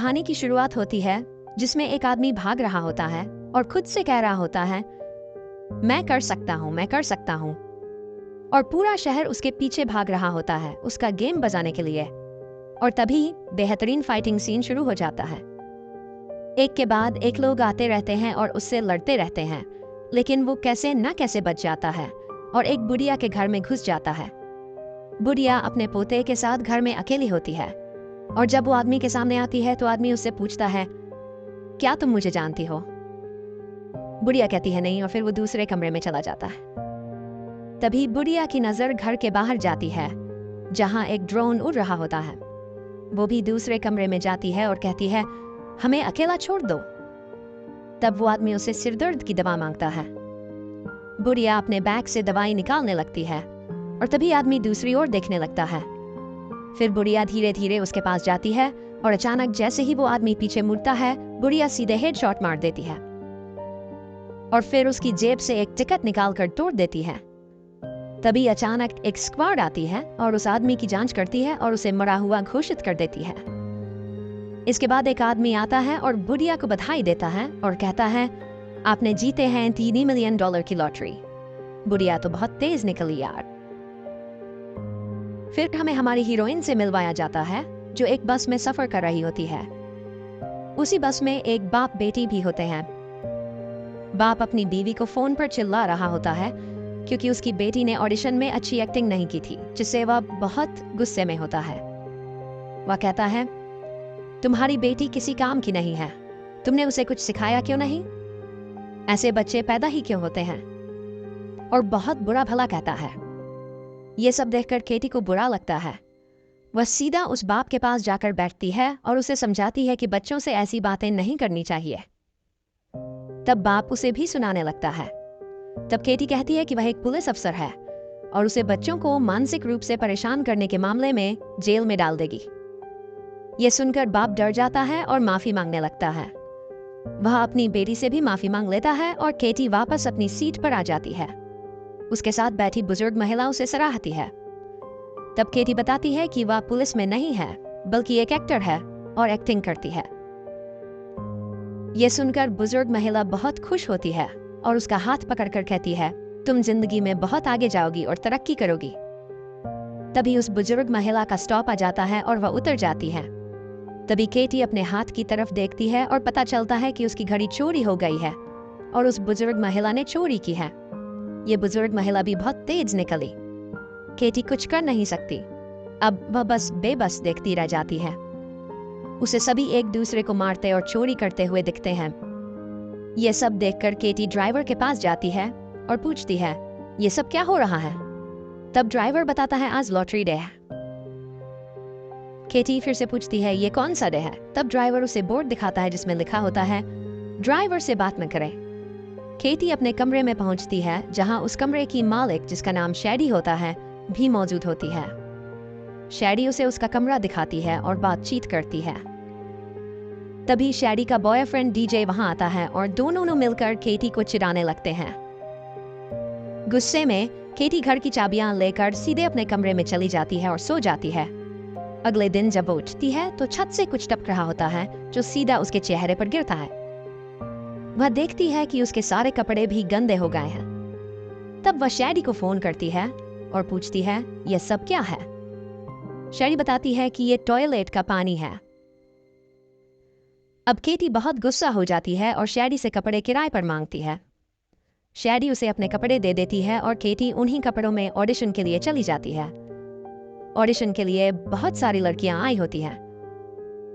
कहानी की शुरुआत होती है जिसमें एक आदमी भाग रहा होता है और खुद से कह रहा होता है, मैं कर सकता हूँ, मैं कर सकता हूँ। और पूरा शहर उसके पीछे भाग रहा होता है उसका गेम बजाने के लिए। और तभी बेहतरीन फाइटिंग सीन शुरू हो जाता है। एक के बाद एक लोग आते रहते हैं और उससे लड़ते रहते हैं, लेकिन वो कैसे न कैसे बच जाता है और एक बुढ़िया के घर में घुस जाता है। बुढ़िया अपने पोते के साथ घर में अकेली होती है और जब वो आदमी के सामने आती है तो आदमी उससे पूछता है, क्या तुम मुझे जानती हो? बुढ़िया कहती है नहीं और फिर वो दूसरे कमरे में चला जाता है। तभी बुढ़िया की नजर घर के बाहर जाती है जहां एक ड्रोन उड़ रहा होता है। वो भी दूसरे कमरे में जाती है और कहती है, हमें अकेला छोड़ दो। तब वो आदमी उसे सिरदर्द की दवा मांगता है। बुढ़िया अपने बैग से दवाई निकालने लगती है और तभी आदमी दूसरी ओर देखने लगता है। फिर बुढ़िया धीरे धीरे उसके पास जाती है और अचानक जैसे ही वो आदमी पीछे मुड़ता है, बुढ़िया सीधे हेडशॉट मार देती है और फिर उसकी जेब से एक टिकट निकालकर तोड़ देती है। तभी अचानक एक स्क्वाड आती है और उस आदमी की जांच करती है और उसे मरा हुआ घोषित कर देती है। इसके बाद एक आदमी आता है और बुढ़िया को बधाई देता है और कहता है, आपने जीते हैं $3 मिलियन की लॉटरी। बुढ़िया तो बहुत तेज निकली यार। फिर हमें हमारी हीरोइन से मिलवाया जाता है जो एक बस में सफर कर रही होती है। उसी बस में एक बाप बेटी भी होते हैं। बाप अपनी बीवी को फोन पर चिल्ला रहा होता है क्योंकि उसकी बेटी ने ऑडिशन में अच्छी एक्टिंग नहीं की थी, जिससे वह बहुत गुस्से में होता है। वह कहता है, तुम्हारी बेटी किसी काम की नहीं है, तुमने उसे कुछ सिखाया क्यों नहीं? ऐसे बच्चे पैदा ही क्यों होते हैं? और बहुत बुरा भला कहता है। ये सब देखकर केटी को बुरा लगता है। वह सीधा उस बाप के पास जाकर बैठती है और उसे समझाती है कि बच्चों से ऐसी बातें नहीं करनी चाहिए। तब बाप उसे भी सुनाने लगता है। तब केटी कहती है कि वह एक पुलिस अफसर है और उसे बच्चों को मानसिक रूप से परेशान करने के मामले में जेल में डाल देगी। यह सुनकर बाप डर जाता है और माफी मांगने लगता है। वह अपनी बेटी से भी माफी मांग लेता है और केटी वापस अपनी सीट पर आ जाती है। उसके साथ बैठी बुजुर्ग महिला उसे सराहती है। तब केटी बताती है कि वह पुलिस में नहीं है बल्कि एक एक्टर है और एक्टिंग करती है। यह सुनकर बुजुर्ग महिला बहुत खुश होती है और उसका हाथ पकड़कर कहती है, तुम जिंदगी में बहुत आगे जाओगी और तरक्की करोगी। तभी उस बुजुर्ग महिला का स्टॉप आ जाता है और वह उतर जाती है। तभी केटी अपने हाथ की तरफ देखती है और पता चलता है कि उसकी घड़ी चोरी हो गई है और उस बुजुर्ग महिला ने चोरी की है। ये बुजुर्ग महिला भी बहुत तेज निकली। केटी कुछ कर नहीं सकती। अब वह बस बेबस देखती रह जाती है। उसे सभी एक दूसरे को मारते और चोरी करते हुए दिखते हैं। ये सब देखकर केटी ड्राइवर के पास जाती है और पूछती है, ये सब क्या हो रहा है? तब ड्राइवर बताता है, आज लॉटरी डे है। केटी फिर से पूछती है, ये कौन सा डे है? तब ड्राइवर उसे बोर्ड दिखाता है जिसमें लिखा होता है, ड्राइवर से बात न करें। केटी अपने कमरे में पहुंचती है जहां उस कमरे की मालिक, जिसका नाम शैडी होता है, भी मौजूद होती है। शैडी उसे उसका कमरा दिखाती है और बातचीत करती है। तभी शैडी का बॉयफ्रेंड डीजे वहां आता है और दोनों मिलकर केटी को चिढ़ाने लगते हैं। गुस्से में केटी घर की चाबियां लेकर सीधे अपने कमरे में चली जाती है और सो जाती है। अगले दिन जब वो उठती है तो छत से कुछ टपक रहा होता है जो सीधा उसके चेहरे पर गिरता है। वह देखती है कि उसके सारे कपड़े भी गंदे हो गए हैं। तब वह शैडी को फोन करती है और पूछती है, यह सब क्या है? शैडी बताती है कि यह टॉयलेट का पानी है। अब केटी बहुत गुस्सा हो जाती है और शैडी से कपड़े किराए पर मांगती है। शैडी उसे अपने कपड़े दे देती है और केटी उन्हीं कपड़ों में ऑडिशन के लिए चली जाती है। ऑडिशन के लिए बहुत सारी लड़कियां आई होती हैं।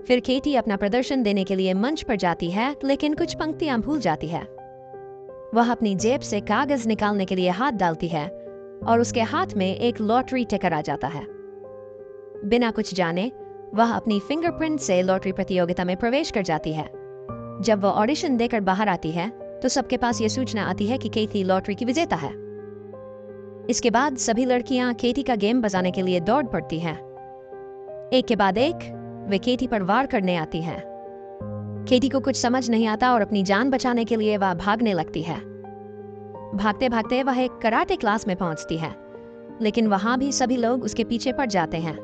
फिर केटी अपना प्रदर्शन देने के लिए मंच पर जाती है, लेकिन कुछ पंक्तियां भूल जाती है। वह अपनी जेब से कागज निकालने के लिए हाथ डालती है और उसके हाथ में एक लॉटरी टिकट आ जाता है। बिना कुछ जाने वह अपनी फिंगरप्रिंट से लॉटरी प्रतियोगिता में प्रवेश कर जाती है। जब वह ऑडिशन देकर बाहर आती है तो सबके पास यह सूचना आती है कि केटी लॉटरी की विजेता है। इसके बाद सभी लड़कियां केटी का गेम बजाने के लिए दौड़ पड़ती हैं। एक के बाद एक वे केटी पर वार करने आती हैं। केटी को कुछ समझ नहीं आता और अपनी जान बचाने के लिए वह भागने लगती है। भागते भागते वह एक कराटे क्लास में पहुंचती है, लेकिन वहां भी सभी लोग उसके पीछे पड़ जाते हैं।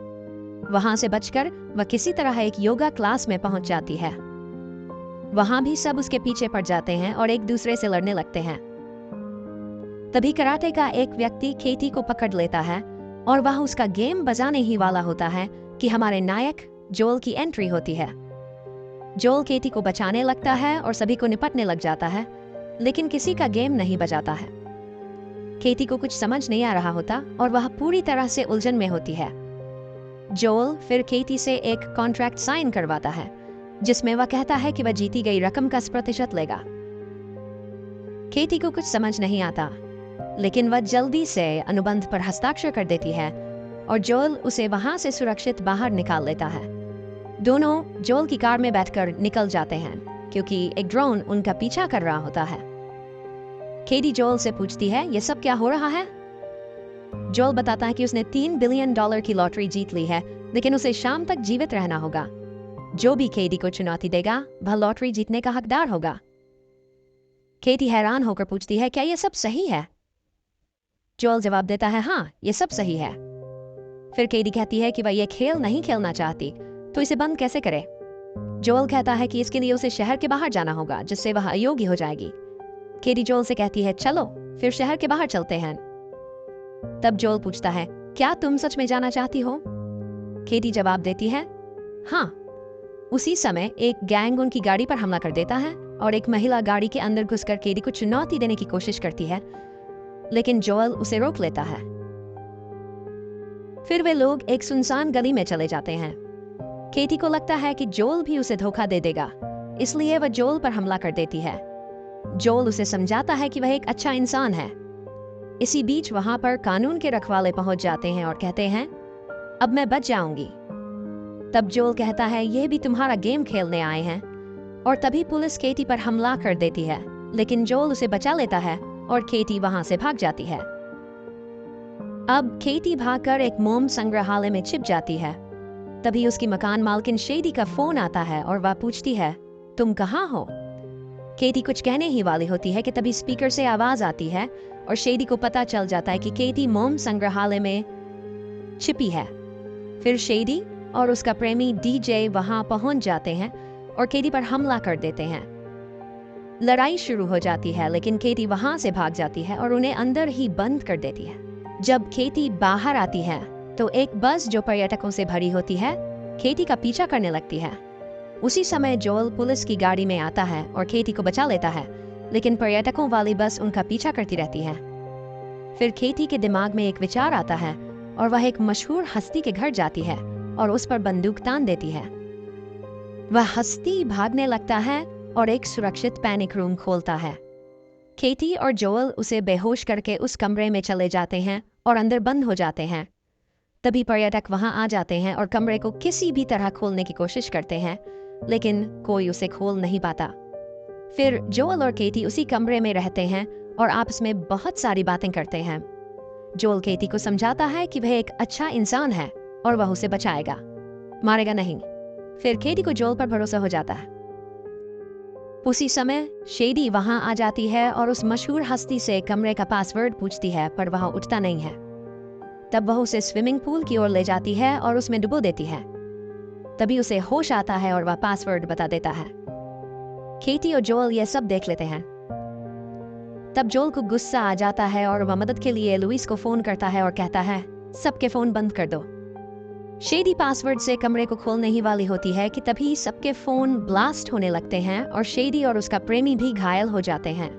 वहां से बचकर वह किसी तरह एक योगा क्लास में पहुंच जाती है। वहां भी सब उसके पीछे पड़ जाते हैं और एक दूसरे से लड़ने लगते हैं। तभी कराटे का एक व्यक्ति केटी को पकड़ लेता है और वह उसका गेम बजाने ही वाला होता है कि हमारे नायक जोल की एंट्री होती है। जोल केटी को बचाने लगता है और सभी को निपटने लग जाता है, लेकिन किसी का गेम नहीं बजाता है। केटी को कुछ समझ नहीं आ रहा होता और वह पूरी तरह से उलझन में होती है। जोल फिर केटी से एक कॉन्ट्रैक्ट साइन करवाता है, जिसमें वह कहता है कि वह जीती गई रकम का 10% लेगा। केटी को कुछ समझ नहीं आता, लेकिन वह जल्दी से अनुबंध पर हस्ताक्षर कर देती है और जोल उसे वहां से सुरक्षित बाहर निकाल लेता है। दोनों जोल की कार में बैठकर निकल जाते हैं, क्योंकि एक ड्रोन उनका पीछा कर रहा होता है। केटी जोल से पूछती है, ये सब क्या हो रहा है? जोल बताता है कि उसने $3 बिलियन की लॉटरी जीत ली है, लेकिन उसे शाम तक जीवित रहना होगा। जो भी केटी को चुनौती देगा वह लॉटरी जीतने का हकदार होगा। केटी हैरान होकर पूछती है, क्या ये सब सही है? जोल जवाब देता है, हाँ, ये सब सही है। फिर केटी कहती है कि वह ये खेल नहीं खेलना चाहती, तो इसे बंद कैसे करे? जोल कहता है कि इसके लिए उसे शहर के बाहर जाना होगा, जिससे वह अयोग्य हो जाएगी। केटी जोल से कहती है, चलो फिर शहर के बाहर चलते हैं। तब जोल पूछता है, क्या तुम सच में जाना चाहती हो? केटी जवाब देती है, हाँ। उसी समय एक गैंग उनकी गाड़ी पर हमला कर देता है और एक महिला गाड़ी के अंदर घुसकर केटी को चुनौती देने की कोशिश करती है, लेकिन जोल उसे रोक लेता है। फिर वे लोग एक सुनसान गली में चले जाते हैं। केटी को लगता है कि जोल भी उसे धोखा दे देगा, इसलिए वह जोल पर हमला कर देती है। जोल उसे समझाता है कि वह एक अच्छा इंसान है। इसी बीच वहां पर कानून के रखवाले पहुंच जाते हैं और कहते हैं, अब मैं बच जाऊंगी। तब जोल कहता है, यह भी तुम्हारा गेम खेलने आए हैं। और तभी पुलिस केटी पर हमला कर देती है, लेकिन जोल उसे बचा लेता है और केटी वहां से भाग जाती है। अब केटी भागकर एक मोम संग्रहालय में छिप जाती है। तभी उसकी मकान मालकिन शेडी का फोन आता है और वह पूछती है, तुम कहाँ हो? केटी कुछ कहने ही वाली होती है कि तभी स्पीकर से आवाज आती है और शेडी को पता चल जाता है कि केटी मोम संग्रहालय में छिपी है। फिर शेडी और उसका प्रेमी डीजे वहां पहुंच जाते हैं और केटी पर हमला कर देते हैं। लड़ाई शुरू हो जाती है, लेकिन केटी वहां से भाग जाती है और उन्हें अंदर ही बंद कर देती है। जब केटी बाहर आती है तो एक बस जो पर्यटकों से भरी होती है केटी का पीछा करने लगती है। उसी समय जोल पुलिस की गाड़ी में आता है और केटी को बचा लेता है, लेकिन पर्यटकों वाली बस उनका पीछा करती रहती है। फिर केटी के दिमाग में एक विचार आता है और वह एक मशहूर हस्ती के घर जाती है और उस पर बंदूक तान देती है। वह हस्ती भागने लगता है और एक सुरक्षित पैनिक रूम खोलता है। केटी और जोल उसे बेहोश करके उस कमरे में चले जाते हैं और अंदर बंद हो जाते हैं। तभी पर्यटक वहां आ जाते हैं और कमरे को किसी भी तरह खोलने की कोशिश करते हैं, लेकिन कोई उसे खोल नहीं पाता। फिर जोल और केटी उसी कमरे में रहते हैं और आपस में बहुत सारी बातें करते हैं। जोल केटी को समझाता है कि वह एक अच्छा इंसान है और वह उसे बचाएगा, मारेगा नहीं। फिर केटी को जोल पर भरोसा हो जाता है। उसी समय शेडी वहां आ जाती है और उस मशहूर हस्ती से कमरे का पासवर्ड पूछती है, पर वह उठता नहीं है। तब वह उसे स्विमिंग पूल की ओर ले जाती है और उसमें डुबो देती है। तभी उसे होश आता है और वह पासवर्ड बता देता है। केटी और जोल यह सब देख लेते हैं। तब जोल को गुस्सा आ जाता है और वह मदद के लिए लुइस को फोन करता है और कहता है, सबके फोन बंद कर दो। शेडी पासवर्ड से कमरे को खोलने ही वाली होती है कि तभी सबके फोन ब्लास्ट होने लगते हैं और शेडी और उसका प्रेमी भी घायल हो जाते हैं।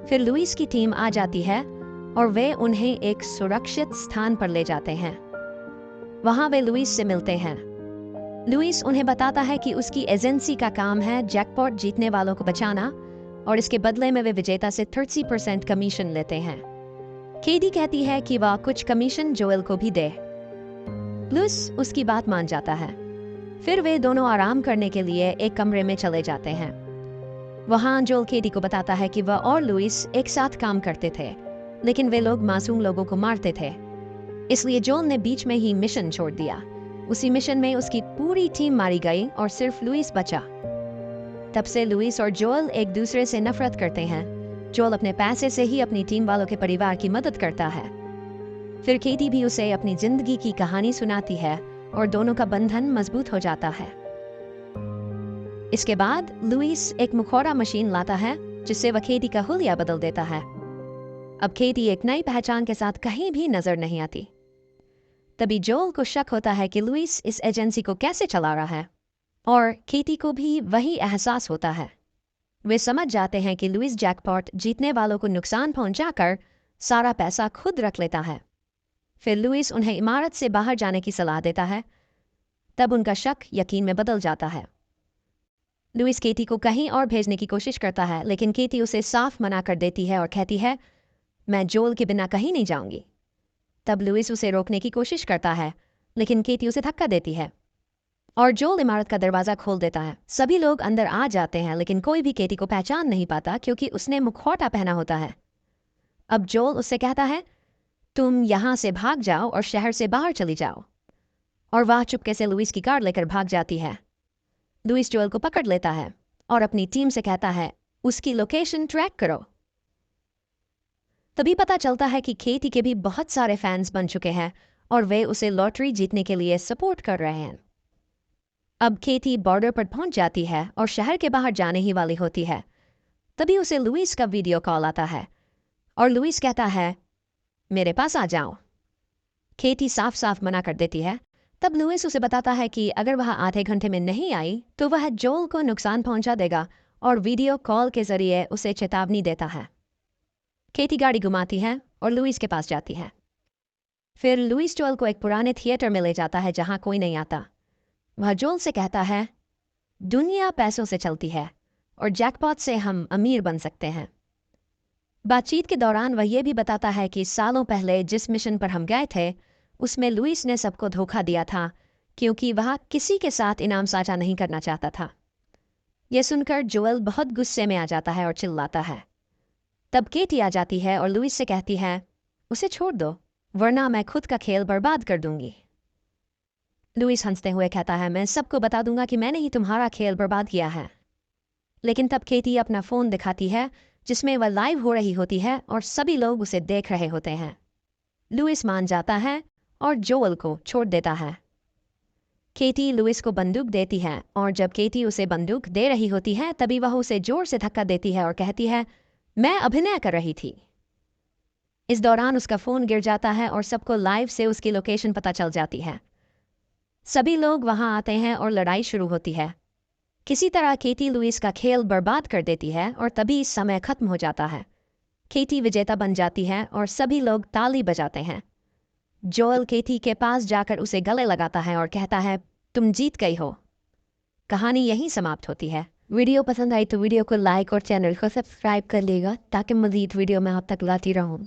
फिर लुइस की टीम आ जाती है और वे उन्हें एक सुरक्षित स्थान पर ले जाते हैं। वहां वे लुइस से मिलते हैं। लुइस उन्हें बताता है कि उसकी एजेंसी का काम है जैकपॉट जीतने वालों को बचाना और इसके बदले में वे विजेता से 30% कमीशन लेते हैं। केटी कहती है कि वह कुछ कमीशन जोएल को भी दे। लुइस उसकी बात मान जाता है। फिर वे दोनों आराम करने के लिए एक कमरे में चले जाते हैं। वहां जोएल केटी को बताता है कि वह और लुइस एक साथ काम करते थे, लेकिन वे लोग मासूम लोगों को मारते थे। इसलिए जोएल ने बीच में ही मिशन छोड़ दिया। उसी मिशन में उसकी पूरी टीम मारी गई और सिर्फ लुइस बचा। तब से लुइस और जोएल एक दूसरे से नफरत करते हैं। जोएल अपने पैसे से ही अपनी टीम वालों के परिवार की मदद करता है। फिर केटी भी उसे अपनी जिंदगी की कहानी सुनाती है और दोनों का बंधन मजबूत हो जाता है। इसके बाद लुइस एक मुखौरा मशीन लाता है जिससे वह केटी का हुलिया बदल देता है। अब केटी एक नई पहचान के साथ कहीं भी नजर नहीं आती। तभी जोल को शक होता है कि लुइस इस एजेंसी को कैसे चला रहा है, और केटी को भी वही एहसास होता है। वे समझ जाते हैं कि लुइस जैकपॉट जीतने वालों को नुकसान पहुंचाकर सारा पैसा खुद रख लेता है। फिर लुइस उन्हें इमारत से बाहर जाने की सलाह देता है। तब उनका शक यकीन में बदल जाता है। लुइस केटी को कहीं और भेजने की कोशिश करता है, लेकिन केटी उसे साफ मना कर देती है और कहती है, मैं जोल के बिना कहीं नहीं जाऊंगी। तब लुइस उसे रोकने की कोशिश करता है, लेकिन केटी उसे धक्का देती है और जोल इमारत का दरवाजा खोल देता है। सभी लोग अंदर आ जाते हैं, लेकिन कोई भी केटी को पहचान नहीं पाता क्योंकि उसने मुखौटा पहना होता है। अब जोल उससे कहता है, तुम यहां से भाग जाओ और शहर से बाहर चली जाओ। और वह चुपके से लुइस की कार लेकर भाग जाती है। लुइस जोल को पकड़ लेता है और अपनी टीम से कहता है, उसकी लोकेशन ट्रैक करो। तभी पता चलता है कि केटी के भी बहुत सारे फैंस बन चुके हैं और वे उसे लॉटरी जीतने के लिए सपोर्ट कर रहे हैं। अब केटी बॉर्डर पर पहुंच जाती है और शहर के बाहर जाने ही वाली होती है। तभी उसे लुइस का वीडियो कॉल आता है और लुइस कहता है, मेरे पास आ जाओ। केटी साफ साफ मना कर देती है। तब लुइस उसे बताता है कि अगर वह आधे घंटे में नहीं आई तो वह जोल को नुकसान पहुंचा देगा और वीडियो कॉल के जरिए उसे चेतावनी देता है। केटी गाड़ी घुमाती है और लुइस के पास जाती है। फिर लुइस जोल को एक पुराने थिएटर में ले जाता है जहां कोई नहीं आता। वह जोल से कहता है, दुनिया पैसों से चलती है और जैकपॉट से हम अमीर बन सकते हैं। बातचीत के दौरान वह यह भी बताता है कि सालों पहले जिस मिशन पर हम गए थे उसमें लुइस ने सबको धोखा दिया था क्योंकि वह किसी के साथ इनाम साझा नहीं करना चाहता था। यह सुनकर जोएल बहुत गुस्से में आ जाता है और चिल्लाता है। तब केटी आ जाती है और लुइस से कहती है, उसे छोड़ दो वरना मैं खुद का खेल बर्बाद कर दूंगी। लुइस हंसते हुए कहता है, मैं सबको बता दूंगा कि मैंने ही तुम्हारा खेल बर्बाद किया है। लेकिन तब केटी अपना फोन दिखाती है जिसमें वह लाइव हो रही होती है और सभी लोग उसे देख रहे होते हैं। लुइस मान जाता है और जोएल को छोड़ देता है। केटी लुइस को बंदूक देती है और जब केटी उसे बंदूक दे रही होती है तभी वह उसे जोर से धक्का देती है और कहती है, मैं अभिनय कर रही थी। इस दौरान उसका फोन गिर जाता है और सबको लाइव से उसकी लोकेशन पता चल जाती है। सभी लोग वहां आते हैं और लड़ाई शुरू होती है। किसी तरह केटी लुइस का खेल बर्बाद कर देती है और तभी समय खत्म हो जाता है। केटी विजेता बन जाती है और सभी लोग ताली बजाते हैं। जोएल केटी के पास जाकर उसे गले लगाता है और कहता है, तुम जीत गई हो। कहानी यहीं समाप्त होती है। वीडियो पसंद आई तो वीडियो को लाइक और चैनल को सब्सक्राइब कर लेगा ताकि मज़ीद वीडियो मैं आप तक लाती रहूं।